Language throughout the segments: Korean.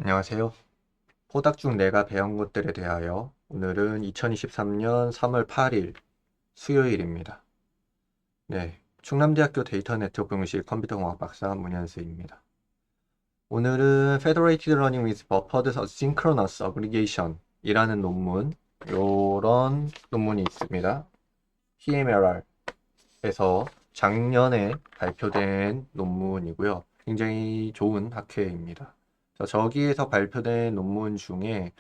안녕하세요. 포닥 중 내가 배운 것들에 대하여 오늘은 2023년 3월 8일 수요일입니다. 네, 충남대학교 데이터 네트워크공실 컴퓨터공학 박사 문현수입니다. 오늘은 Federated Learning with Buffered Asynchronous Aggregation 이라는 논문, 요런 논문이 있습니다. PMLR에서 작년에 발표된 논문이고요. 굉장히 좋은 학회입니다. 저기에서 발표된 논문 중에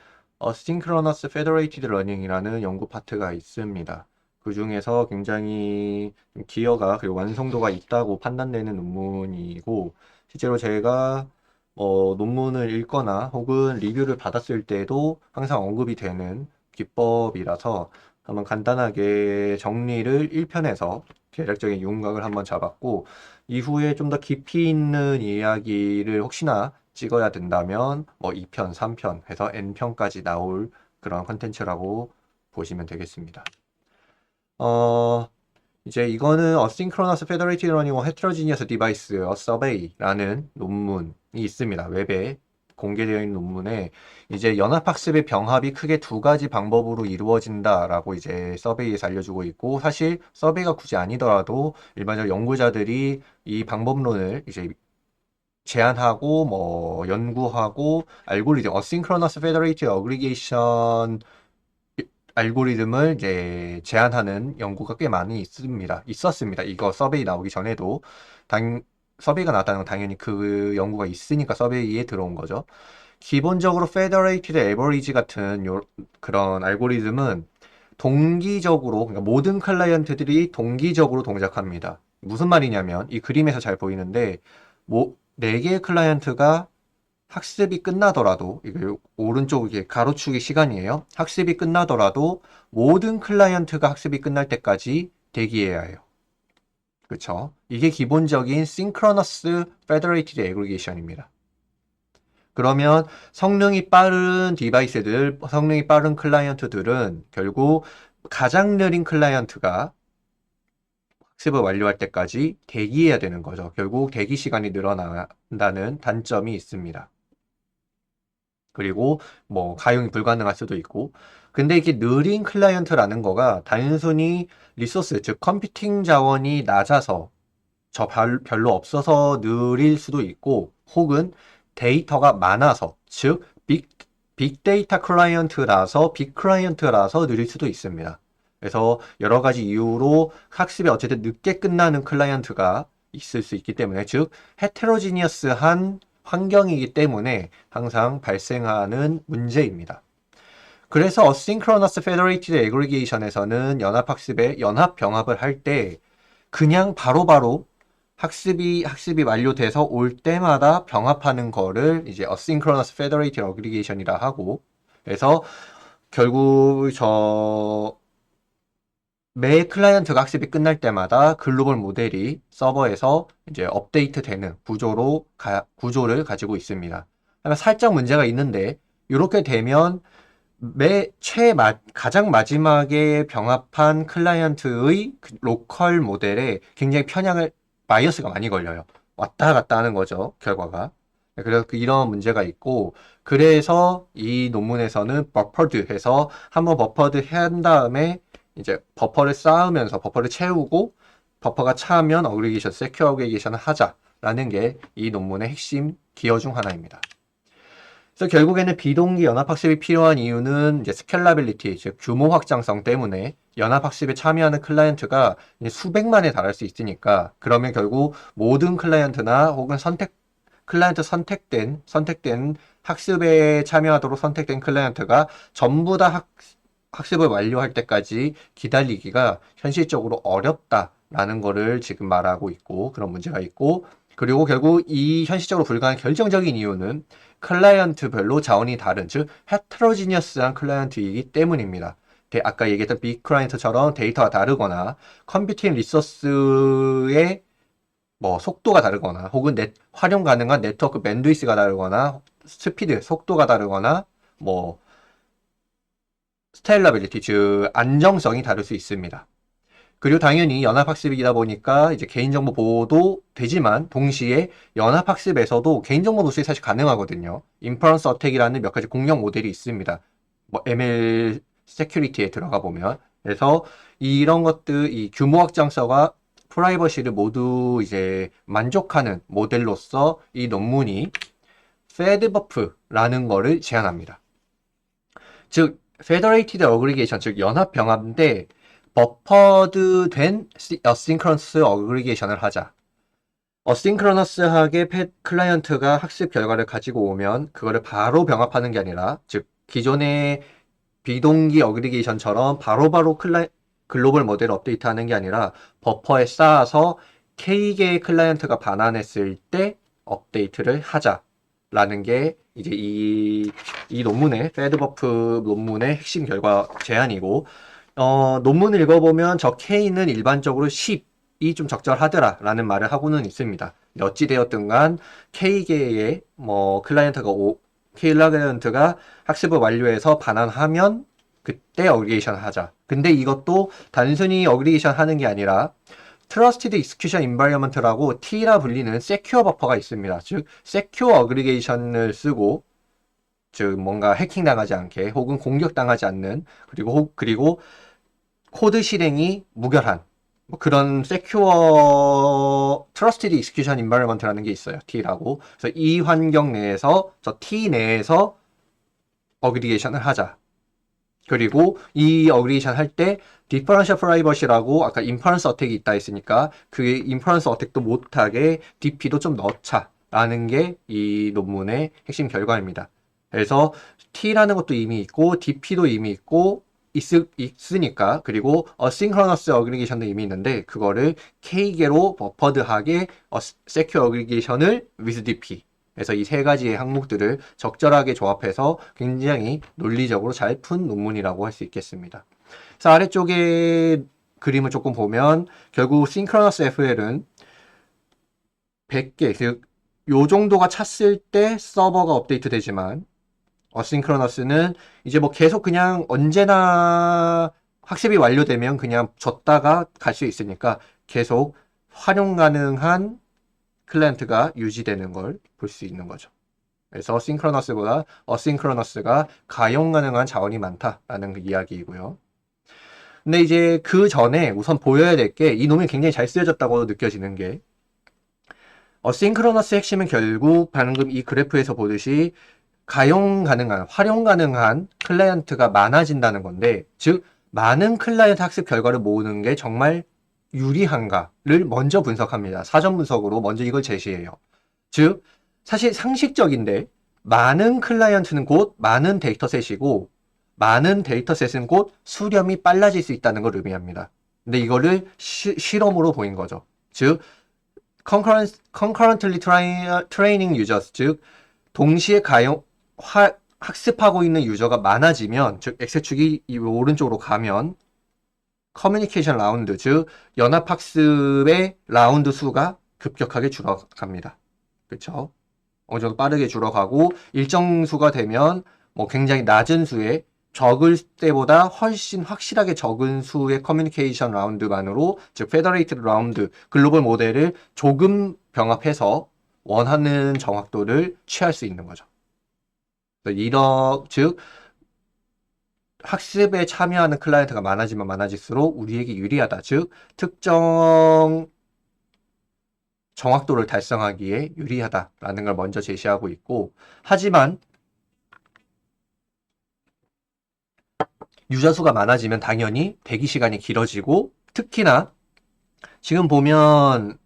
Asynchronous Federated Learning이라는 연구 파트가 있습니다. 그 중에서 굉장히 기여가 그리고 완성도가 있다고 판단되는 논문이고, 실제로 제가 논문을 읽거나 혹은 리뷰를 받았을 때도 항상 언급이 되는 기법이라서 한번 간단하게 정리를 1편에서 대략적인 윤곽을 한번 잡았고, 이후에 좀 더 깊이 있는 이야기를 혹시나 찍어야 된다면 2편, 3편 해서 N편까지 나올 그런 컨텐츠라고 보시면 되겠습니다. 이제 이거는 Asynchronous Federated Learning or Heterogeneous Device Survey라는 논문이 있습니다. 웹에 공개되어 있는 논문에 이제 연합학습의 병합이 크게 두 가지 방법으로 이루어진다라고 이제 서베이에서 알려주고 있고, 사실 서베이가 굳이 아니더라도 일반적으로 연구자들이 이 방법론을 이제 제안하고 연구하고 알고리즘 Asynchronous Federated Aggregation 알고리즘을 이제 제안하는 연구가 꽤 많이 있었습니다. 이거 서베이 나오기 전에도 서베이가 나왔다는 건 당연히 그 연구가 있으니까 서베이에 들어온 거죠. 기본적으로 Federated Average 같은 그런 알고리즘은 동기적으로, 그러니까 모든 클라이언트들이 동기적으로 동작합니다. 무슨 말이냐면 이 그림에서 잘 보이는데, 4개의 클라이언트가 학습이 끝나더라도, 이게 오른쪽 이게 가로축이 시간이에요. 학습이 끝나더라도 모든 클라이언트가 학습이 끝날 때까지 대기해야 해요. 그렇죠? 이게 기본적인 Synchronous Federated Aggregation입니다. 그러면 성능이 빠른 디바이스들, 성능이 빠른 클라이언트들은 결국 가장 느린 클라이언트가 학습을 완료할 때까지 대기해야 되는 거죠. 결국 대기 시간이 늘어난다는 단점이 있습니다. 그리고 가용이 불가능할 수도 있고, 근데 이게 느린 클라이언트라는 거가 단순히 리소스, 즉 컴퓨팅 자원이 낮아서 별로 없어서 느릴 수도 있고, 혹은 데이터가 많아서, 즉 빅데이터 클라이언트라서, 빅 클라이언트라서 느릴 수도 있습니다. 그래서 여러 가지 이유로 학습이 어쨌든 늦게 끝나는 클라이언트가 있을 수 있기 때문에, 즉 헤테로지니어스한 환경이기 때문에 항상 발생하는 문제입니다. 그래서 Asynchronous Federated Aggregation에서는 연합학습에 연합 병합을 할 때 그냥 바로바로 학습이 완료돼서 올 때마다 병합하는 거를 이제 Asynchronous Federated Aggregation이라 하고, 그래서 결국 매 클라이언트가 학습이 끝날 때마다 글로벌 모델이 서버에서 이제 업데이트되는 구조를 가지고 있습니다. 하지만 살짝 문제가 있는데, 이렇게 되면 가장 마지막에 병합한 클라이언트의 로컬 모델에 굉장히 바이어스가 많이 걸려요. 왔다 갔다 하는 거죠, 결과가. 그래서 이런 문제가 있고, 그래서 이 논문에서는 버퍼드 해서 한번 버퍼드 한 다음에 이제 버퍼를 쌓으면서 버퍼를 채우고, 버퍼가 차면 어그리게이션, 세큐어 어그리게이션을 하자라는 게 이 논문의 핵심 기여 중 하나입니다. 그래서 결국에는 비동기 연합학습이 필요한 이유는 이제 스케일러빌리티, 즉 규모 확장성 때문에 연합학습에 참여하는 클라이언트가 수백만에 달할 수 있으니까, 그러면 결국 모든 클라이언트나 혹은 클라이언트 선택된 학습에 참여하도록 선택된 클라이언트가 전부 다 학습을 완료할 때까지 기다리기가 현실적으로 어렵다라는 거를 지금 말하고 있고, 그런 문제가 있고, 그리고 결국 이 현실적으로 불가능한 결정적인 이유는 클라이언트별로 자원이 다른, 즉 헤테로지니어스한 클라이언트이기 때문입니다. 아까 얘기했던 빅 클라이언트처럼 데이터가 다르거나 컴퓨팅 리소스의 속도가 다르거나, 혹은 활용 가능한 네트워크 밴드위스가 다르거나, 스피드, 속도가 다르거나, 스테일러빌리티, 즉 안정성이 다를 수 있습니다. 그리고 당연히 연합학습이다 보니까 이제 개인정보 보호도 되지만 동시에 연합학습에서도 개인정보 누출이 사실 가능하거든요. 인퍼런스 어택이라는 몇 가지 공격 모델이 있습니다. 뭐 ML 세큐리티에 들어가 보면. 그래서 이런 것들, 이 규모 확장성과 프라이버시를 모두 이제 만족하는 모델로서 이 논문이 페드버프라는 거를 제안합니다. 즉, Federated Aggregation, 즉 연합 병합인데 버퍼드 된 어싱크러너스 어그리게이션을 하자. 어싱크러너스하게 클라이언트가 학습 결과를 가지고 오면 그거를 바로 병합하는 게 아니라, 즉 기존의 비동기 어그리게이션처럼 바로바로 글로벌 모델을 업데이트하는 게 아니라 버퍼에 쌓아서 K개의 클라이언트가 반환했을 때 업데이트를 하자라는 게 이제 이 논문의 페드버프 논문의 핵심 결과 제안이고, 논문을 읽어보면 저 K는 일반적으로 10이 좀 적절하더라 라는 말을 하고는 있습니다. 어찌되었든 간 K개의 클라이언트가 학습을 완료해서 반환하면 그때 어그리게이션 하자. 근데 이것도 단순히 어그리게이션 하는 게 아니라 Trusted Execution Environment라고 T라 불리는 세큐어 버퍼가 있습니다. 즉 세큐어 어그리게이션을 쓰고, 즉 뭔가 해킹당하지 않게 혹은 공격당하지 않는, 그리고 코드 실행이 무결한 그런 세큐어 트러스티드 익스큐션 인바이러먼트라는 게 있어요. T라고. 그래서 이 환경 내에서, 저 T 내에서 어그리게이션을 하자. 그리고 이 어그리게이션 할 때 디퍼런셜 프라이버시라고 아까 인퍼런스 어택이 있다 했으니까 그 인퍼런스 어택도 못하게 DP도 좀 넣자라는 게 이 논문의 핵심 결과입니다. 그래서 T라는 것도 이미 있고 DP도 이미 있고 있으니까, 그리고 어싱크러너스 어그리게이션도 이미 있는데 그거를 K개로 버퍼드하게 세큐어 어그리게이션을 with DP, 그래서 이 세 가지의 항목들을 적절하게 조합해서 굉장히 논리적으로 잘 푼 논문이라고 할 수 있겠습니다. 그래서 아래쪽에 그림을 조금 보면 결국 싱크러너스 FL은 100개, 즉 요 정도가 찼을 때 서버가 업데이트 되지만 어싱크러너스는 이제 뭐 계속 그냥 언제나 학습이 완료되면 그냥 줬다가 갈 수 있으니까 계속 활용 가능한 클라이언트가 유지되는 걸 볼 수 있는 거죠. 그래서 싱크러너스보다 어싱크러너스가 가용 가능한 자원이 많다라는 그 이야기이고요. 근데 이제 그 전에 우선 보여야 될 게, 이 놈이 굉장히 잘 쓰여졌다고 느껴지는 게, 어싱크러너스 핵심은 결국 방금 이 그래프에서 보듯이 활용 가능한 클라이언트가 많아진다는 건데, 즉 많은 클라이언트 학습 결과를 모으는 게 정말 유리한가를 먼저 분석합니다. 사전 분석으로 먼저 이걸 제시해요. 즉 사실 상식적인데 많은 클라이언트는 곧 많은 데이터셋이고, 많은 데이터셋은 곧 수렴이 빨라질 수 있다는 걸 의미합니다. 근데 이거를 실험으로 보인 거죠. 즉 concurrently training users, 즉 동시에 학습하고 있는 유저가 많아지면, 즉 X축이 이 오른쪽으로 가면 커뮤니케이션 라운드, 즉 연합학습의 라운드 수가 급격하게 줄어갑니다. 그렇죠? 어느 정도 빠르게 줄어가고 일정 수가 되면 뭐 굉장히 낮은 수의, 적을 때보다 훨씬 확실하게 적은 수의 커뮤니케이션 라운드만으로, 즉 페더레이티드 라운드 글로벌 모델을 조금 병합해서 원하는 정확도를 취할 수 있는 거죠. 즉 학습에 참여하는 클라이언트가 많아지면 많아질수록 우리에게 유리하다. 즉 특정 정확도를 달성하기에 유리하다라는 걸 먼저 제시하고 있고, 하지만 유저 수가 많아지면 당연히 대기 시간이 길어지고, 특히나 지금 보면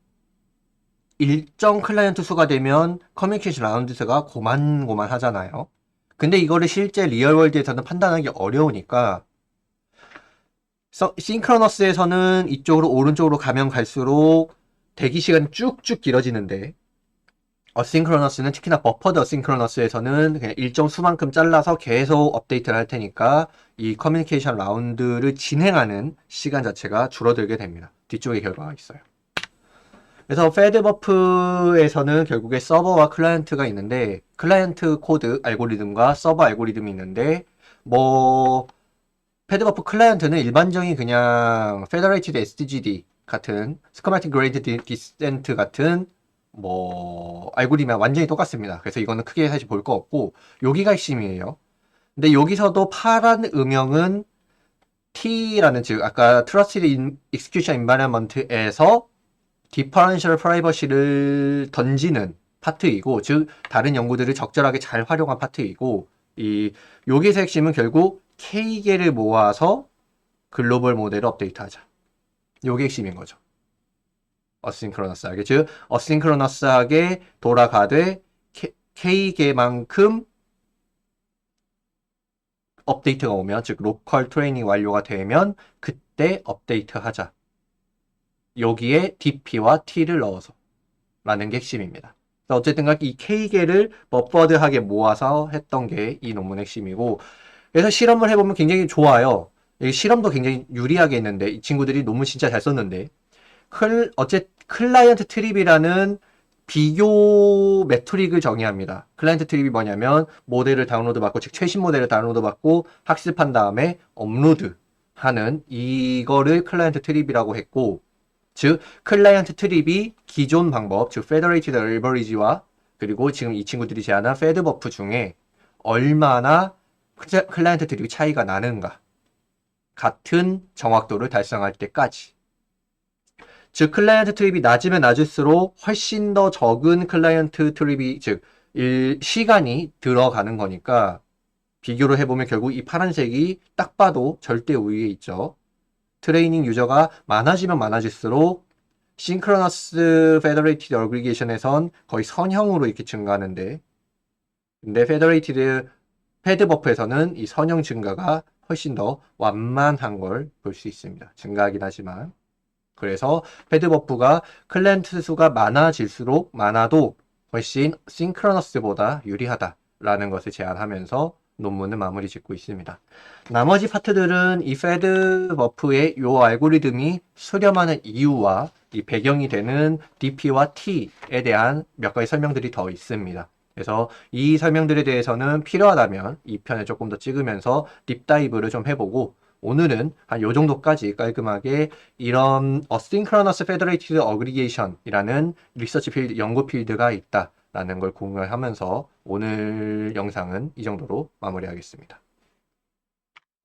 일정 클라이언트 수가 되면 커뮤니케이션 라운드 수가 고만고만 하잖아요. 근데 이거를 실제 리얼월드에서는 판단하기 어려우니까, 싱크러너스에서는 이쪽으로 오른쪽으로 가면 갈수록 대기 시간이 쭉쭉 길어지는데, 어싱크러너스는, 특히나 버퍼드 어싱크러너스에서는 그냥 일정 수만큼 잘라서 계속 업데이트를 할 테니까 이 커뮤니케이션 라운드를 진행하는 시간 자체가 줄어들게 됩니다. 뒤쪽에 결과가 있어요. 그래서 페드버프에서는 결국에 서버와 클라이언트가 있는데, 클라이언트 코드 알고리즘과 서버 알고리즘이 있는데, 뭐 패드버프 클라이언트는 일반적인 그냥 Federated SDGD 같은 Schematic Gradient Descent 같은 뭐 알고리즘이랑 완전히 똑같습니다. 그래서 이거는 크게 사실 볼 거 없고 여기가 핵심이에요. 근데 여기서도 파란 음영은 T라는 즉 아까 Trusted Execution Environment에서 Differential Privacy를 던지는 파트이고 즉 다른 연구들을 적절하게 잘 활용한 파트이고 이 여기서 핵심은 결국 K개를 모아서 글로벌 모델을 업데이트하자. 요게 핵심인 거죠. 어싱크로너스하게 즉 어싱크로너스하게 돌아가되 K개만큼 업데이트가 오면 즉 로컬 트레이닝 완료가 되면 그때 업데이트 하자. 여기에 DP와 T를 넣어서 라는 게 핵심입니다. 어쨌든 간에 이 K개를 버퍼드하게 모아서 했던 게 이 논문의 핵심이고 그래서 실험을 해보면 굉장히 좋아요. 실험도 굉장히 유리하게 했는데 이 친구들이 논문 진짜 잘 썼는데 클라이언트 트립이라는 비교 메트릭을 정의합니다. 클라이언트 트립이 뭐냐면 모델을 다운로드 받고 즉 최신 모델을 다운로드 받고 학습한 다음에 업로드 하는 이거를 클라이언트 트립이라고 했고 즉 클라이언트 트립이 기존 방법 즉 Federated Average와 그리고 지금 이 친구들이 제안한 페드버프 중에 얼마나 클라이언트 트립이 차이가 나는가 같은 정확도를 달성할 때까지 즉 클라이언트 트립이 낮으면 낮을수록 훨씬 더 적은 클라이언트 트립이 즉 시간이 들어가는 거니까 비교를 해보면 결국 이 파란색이 딱 봐도 절대 우위에 있죠. 트레이닝 유저가 많아지면 많아질수록 싱크로너스 페더레이티드 어그리게이션에선 거의 선형으로 이렇게 증가하는데 근데 페더레이티드 패드버프에서는 이 선형 증가가 훨씬 더 완만한 걸 볼 수 있습니다. 증가하긴 하지만 그래서 패드버프가 클라이언트 수가 많아질수록 많아도 훨씬 싱크로너스보다 유리하다라는 것을 제안하면서 논문을 마무리 짓고 있습니다. 나머지 파트들은 이 패드버프의 이 알고리즘이 수렴하는 이유와 이 배경이 되는 DP와 T에 대한 몇 가지 설명들이 더 있습니다. 그래서 이 설명들에 대해서는 필요하다면 이 편을 조금 더 찍으면서 딥다이브를 좀 해보고 오늘은 한 요 정도까지 깔끔하게 이런 Asynchronous Federated Aggregation이라는 리서치 필드, 연구 필드가 있다라는 걸 공유하면서 오늘 영상은 이 정도로 마무리하겠습니다.